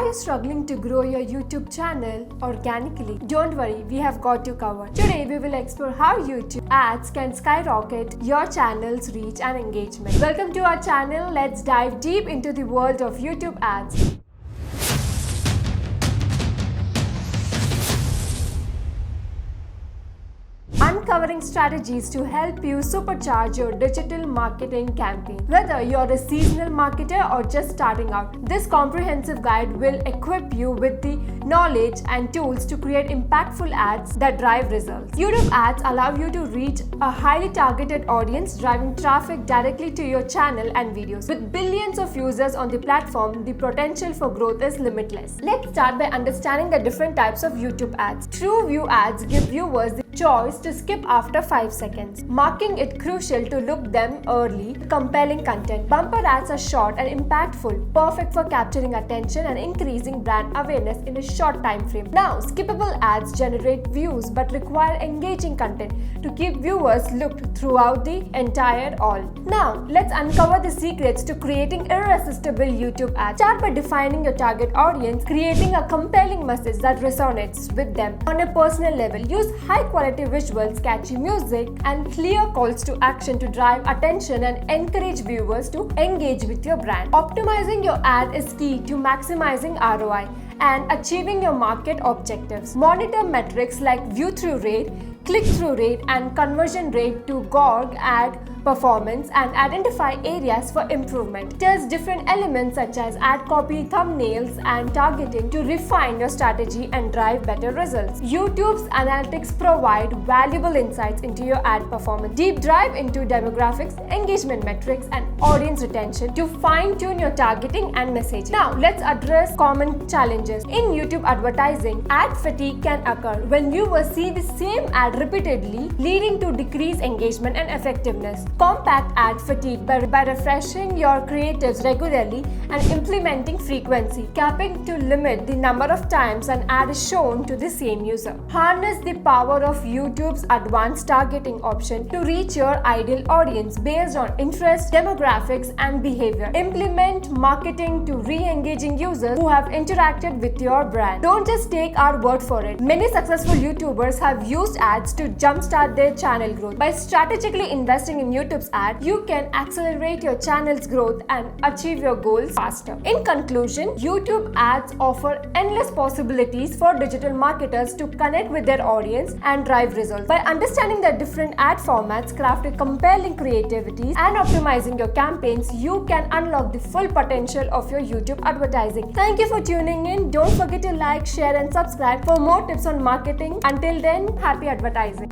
you struggling to grow your YouTube channel organically? Don't worry, we have got you covered. Today we will explore how YouTube ads can skyrocket your channel's reach and engagement. Welcome to our channel. Let's dive deep into the world of YouTube ads. Uncovering strategies to help you supercharge your digital marketing campaign. Whether you're a seasonal marketer or just starting out, this comprehensive guide will equip you with the knowledge and tools to create impactful ads that drive results. YouTube ads allow you to reach a highly targeted audience, driving traffic directly to your channel and videos. With billions of users on the platform, the potential for growth is limitless. Let's start by understanding the different types of YouTube ads. True view ads give viewers the choice to skip after 5 seconds, marking it crucial to look them early. Compelling content. Bumper ads are short and impactful, perfect for capturing attention and increasing brand awareness in a short time frame. Now, skippable ads generate views but require engaging content to keep viewers hooked throughout the entire haul. Now, let's uncover the secrets to creating irresistible YouTube ads. Start by defining your target audience, creating a compelling message that resonates with them on a personal level. Use high-quality visuals, catchy music, and clear calls to action to drive attention and encourage viewers to engage with your brand. Optimizing your ad is key to maximizing ROI and achieving your market objectives. Monitor metrics like view-through rate, click-through rate, and conversion rate to gauge ad performance and identify areas for improvement. Test different elements such as ad copy, thumbnails, and targeting to refine your strategy and drive better results. YouTube's analytics provide valuable insights into your ad performance. Deep dive into demographics, engagement metrics, and audience retention to fine-tune your targeting and messaging. Now, let's address common challenges. In YouTube advertising, ad fatigue can occur when viewers see the same ad repeatedly, leading to decreased engagement and effectiveness. Combat ad fatigue by refreshing your creatives regularly and implementing frequency, capping to limit the number of times an ad is shown to the same user. Harness the power of YouTube's advanced targeting option to reach your ideal audience based on interests, demographics, and behavior. Implement marketing to re-engaging users who have interacted with your brand. Don't just take our word for it. Many successful YouTubers have used ads to jumpstart their channel growth. By strategically investing in YouTube's ad, you can accelerate your channel's growth and achieve your goals faster. In conclusion, YouTube ads offer endless possibilities for digital marketers to connect with their audience and drive results. By understanding the different ad formats, crafting compelling creativity, and optimizing your campaigns, you can unlock the full potential of your YouTube advertising. Thank you for tuning in. Don't forget to like, share, and subscribe for more tips on marketing. Until then, happy advertising.